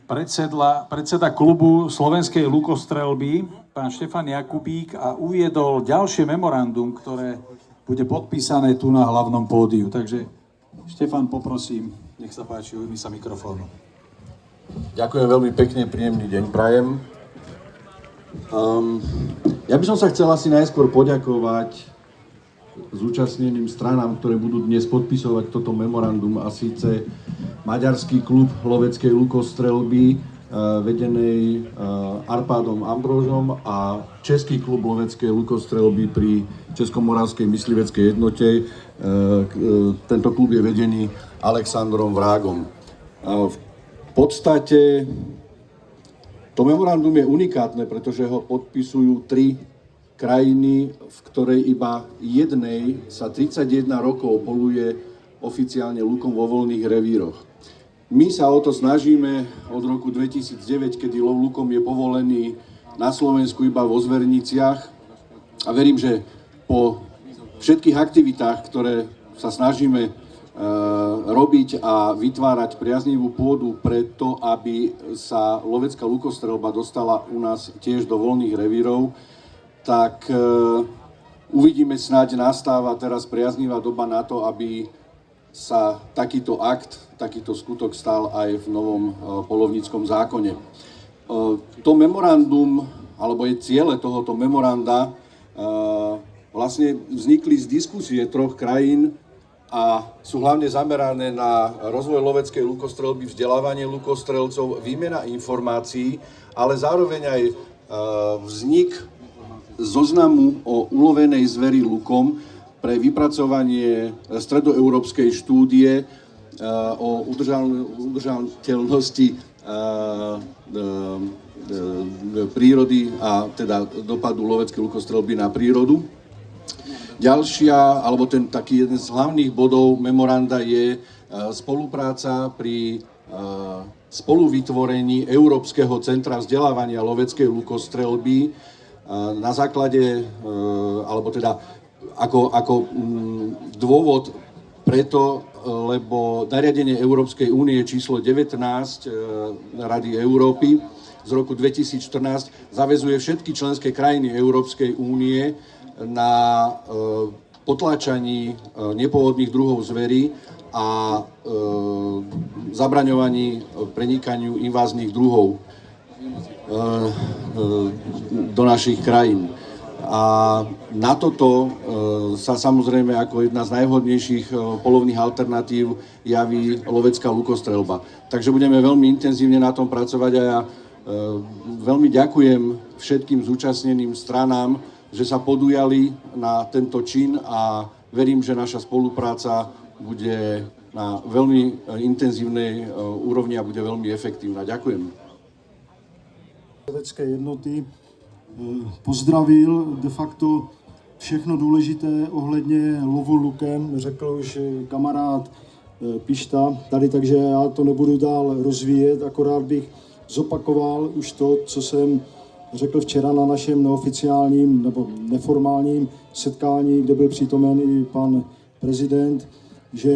predseda klubu slovenskej lukostrelby, pán Štefan Jakubík, a uviedol ďalšie memorandum, ktoré bude podpísané tu na hlavnom pódiu. Takže Štefan, poprosím, nech sa páči, ujmi sa mikrofónu. Ďakujem veľmi pekne, príjemný deň prajem. Ja by som sa chcel asi najskôr poďakovať zúčastneným stranám, ktoré budú dnes podpisovať toto memorandum, a síce Maďarský klub loveckej lukostrelby vedenej Arpádom Ambróžom a Český klub loveckej lukostrelby pri Českomoravskej mysliveckej jednote. Tento klub je vedený Alexandrom Vrágom. V podstate to memorandum je unikátne, pretože ho podpisujú 3 krajiny, v ktorej iba jednej sa 31 rokov poluje oficiálne lukom vo voľných revíroch. My sa o to snažíme od roku 2009, kedy lov lukom je povolený na Slovensku iba vo Zverniciach, a verím, že po všetkých aktivitách, ktoré sa snažíme robiť a vytvárať priaznivú pôdu pre to, aby sa lovecká lukostrelba dostala u nás tiež do voľných revírov, tak uvidíme, snáď nastáva teraz priaznivá doba na to, aby sa takýto akt, takýto skutok stal aj v novom poľovníckom zákone. To memorandum, alebo je ciele tohoto memoranda, vlastne vznikli z diskusie 3 krajín a sú hlavne zamerané na rozvoj loveckej lukostrelby, vzdelávanie lukostrelcov, výmena informácií, ale zároveň aj vznik zoznamu o ulovenej zveri lukom pre vypracovanie stredoeurópskej štúdie o udržateľnosti prírody a teda dopadu loveckej lukostrelby na prírodu. Ďalšia, alebo taký jeden z hlavných bodov memoranda je spolupráca pri spoluvytvorení Európskeho centra vzdelávania loveckej lukostrelby na základe, alebo teda ako dôvod preto, lebo nariadenie Európskej únie číslo 19 Rady Európy z roku 2014 zaväzuje všetky členské krajiny Európskej únie na potláčaní nepôvodných druhov zverí a zabraňovaní prenikaniu inváznych druhov do našich krajín. A na toto sa samozrejme ako jedna z najvhodnejších poľovných alternatív javí lovecká lukostrelba. Takže budeme veľmi intenzívne na tom pracovať a ja veľmi ďakujem všetkým zúčastneným stranám, že sa podujali na tento čin, a verím, že naša spolupráca bude na veľmi intenzívnej úrovni a bude veľmi efektívna. Ďakujem. Lovecké jednoty pozdravil de facto všechno důležité ohledně lovu lukem, řekl už kamarád Pišta tady, takže já to nebudu dál rozvíjet, akorát bych zopakoval už to, co jsem řekl včera na našem neoficiálním nebo neformálním setkání, kde byl přítomen i pan prezident, že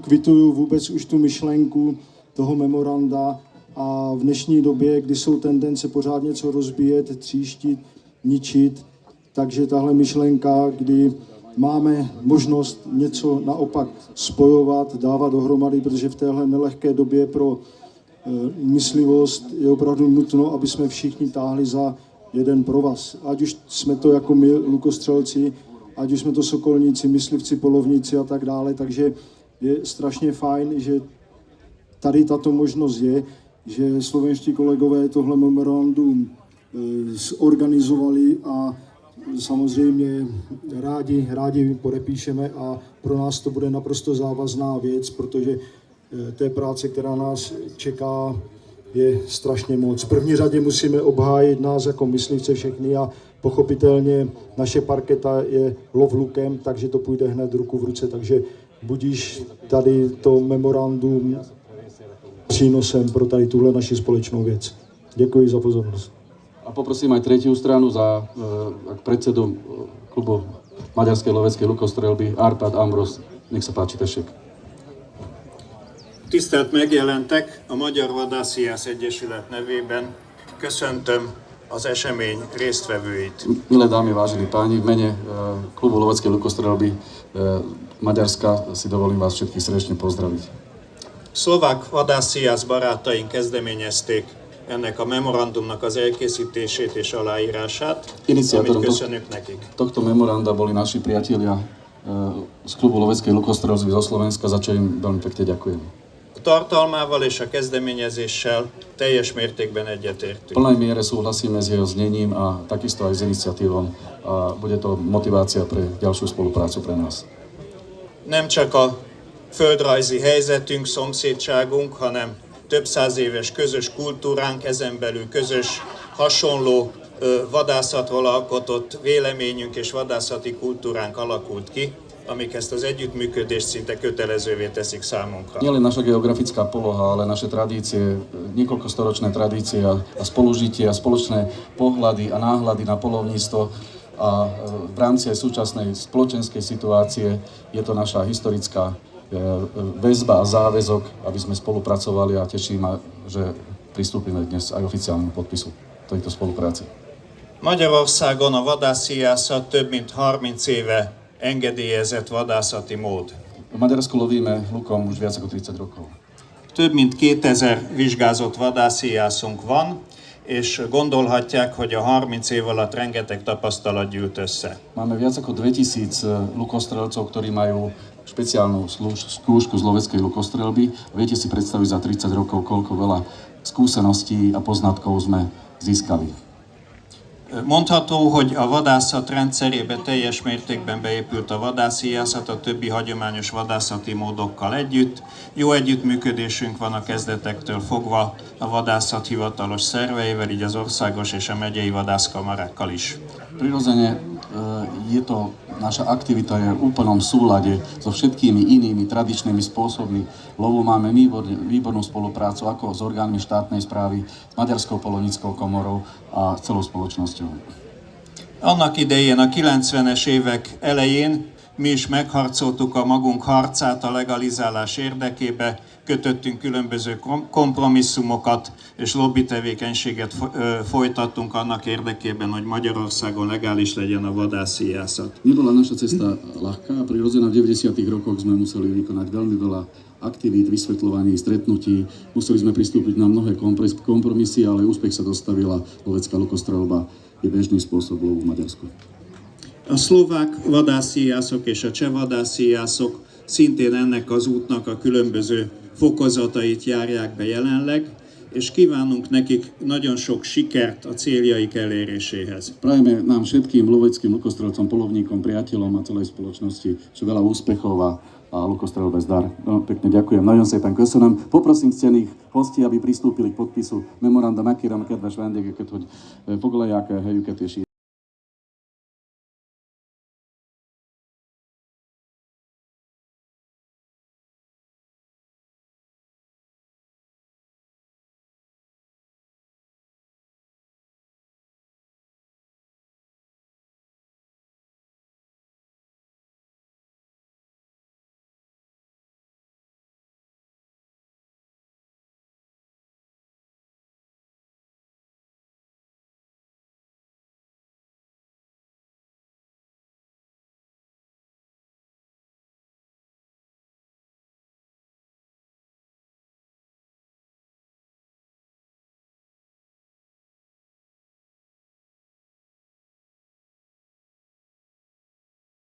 kvituju vůbec už tu myšlenku toho memoranda. A v dnešní době, kdy jsou tendence pořád něco rozbíjet, tříštit, ničit, takže tahle myšlenka, kdy máme možnost něco naopak spojovat, dávat dohromady, protože v téhle nelehké době pro myslivost je opravdu nutno, aby jsme všichni táhli za jeden provaz. Ať už jsme to jako my, lukostřelci, ať už jsme to sokolníci, myslivci, polovníci a tak dále, takže je strašně fajn, že tady tato možnost je, že slovenští kolegové tohle memorandum zorganizovali a samozřejmě rádi podepíšeme a pro nás to bude naprosto závazná věc, protože té práce, která nás čeká, je strašně moc. V první řadě musíme obhájit nás jako myslivce všechny a pochopitelně naše parketa je lov lukem, takže to půjde hned ruku v ruce, takže budíš tady to memorandum přínosem pro tady tuhle naši společnou věc. Děkuji za pozornost. A poprosím aj tretiu stranu za predsedu klubu Maďarskej loveckej lukostrelby Arpad Ambros. Nech sa páči, Tešek. Tisztelt megjelentek, a Magyar Vadászhiász Egyesület nevében köszöntöm az esemény résztvevőit. Milé dámy, vážení páni, v mene klubu loveckej lukostrelby Maďarska si dovolím vás všetkých srdečne pozdraviť. Szlovák vadászhiász barátaink kezdeményezték ennek a memorandumnak az elkészítését és aláírását, amit köszönjük nekik. Tohto memoranda boli naši priatelia z klubu loveckej lukostrelby zo Slovenska, za čo im veľmi pekne ďakujem. A tartalmával és a kezdeményezéssel teljes mértékben V egyetértünk. plnej miere súhlasíme s jeho znením a takisto aj s iniciatívom a bude to motivácia pre ďalšiu spoluprácu pre nás. Nem csak a földrajzi helyzetünk, szomszédságunk, hanem több száz éves közös kultúránk, ezen belül közös, hasonló vadászatról alkotott véleményünk és vadászati kultúránk alakult ki, amik ezt az együttműködést szinte kötelezővé teszik számunkra. Nielen naša geografická poloha, ale naše tradície, niekoľkostoročné tradície a spolužitie a spoločné pohľady a náhľady na poľovníctvo a v rámci aj súčasnej spoločenskej situácie je to naša historická väzba a záväzok, aby sme spolupracovali a teší ma, že pristúpime dnes aj oficiálnemu podpisu tejto spolupráce. Magyarországon a vadászhiászat több mint 30 éve engedélyezett vadászati mód. V Maďarsku lovíme lukom už viac ako 30 rokov. Több mint 2000 vizsgázott vadászhiászunk van, és gondolhatják, hogy a 30 év alatt rengeteg tapasztalat gyűlt össze. Máme viac ako 2000 lukostrelcov, ktorí majú špeciálnu skúšku z loveckej lukostrelby. Viete si predstaviť za 30 rokov, koľko veľa skúseností a poznatkov sme získali. Mondható, hogy a vadászat rendszerébe teljes mértékben beépült a vadászhiászat a többi hagyományos vadászati módokkal együtt. Jó együttműködésünk van a kezdetektől fogva a vadászat hivatalos szerveivel, így az országos és a megyei vadászkamarákkal is. Prirodzene je to, naša aktivita je v úplnom súlade so všetkými inými tradičnými spôsobmi lovu. Máme výbornú spoluprácu ako s orgánmi štátnej správy, s Maďarskou polovníckou komorou a s celou spoločnosťou. Annak idején, a 90-es évek elején mi is megharcoltuk a magunk harcát a legalizálás érdekébe, kötöttünk különböző kompromisszumokat és lobby tevékenységet folytattunk annak érdekében, hogy Magyarországon legális legyen a vadászhiászat. Nebola naša cesta ľahká a prirodzená. V 90. rokoch sme museli vykonať veľmi veľa aktivít, vysvetľovaní, stretnutí. Museli sme pristúpiť na mnohé kompromisy, ale úspech sa dostavila. Lovecká lukostrelba je bežný spôsob lovu v Maďarsku. A szlovák vadászhiászok és a cseh vadászhiászok szintén ennek az útnak a különböző fokozatait járják be jelenleg, és kívánunk nekik nagyon sok sikert a céljaik eléréséhez. Prajeme nám všetkým loveckým lukostrelcom, polovníkom, priateľom a celej spoločnosti veľa úspechov a lukostrelbe zdar. Veľmi pekne ďakujem. Nagyon szépen köszönöm. Poprosím ctených hostí, aby pristúpili k podpisu memoranda. Megkérem a kedves vendégeket, hogy foglalják el helyüket és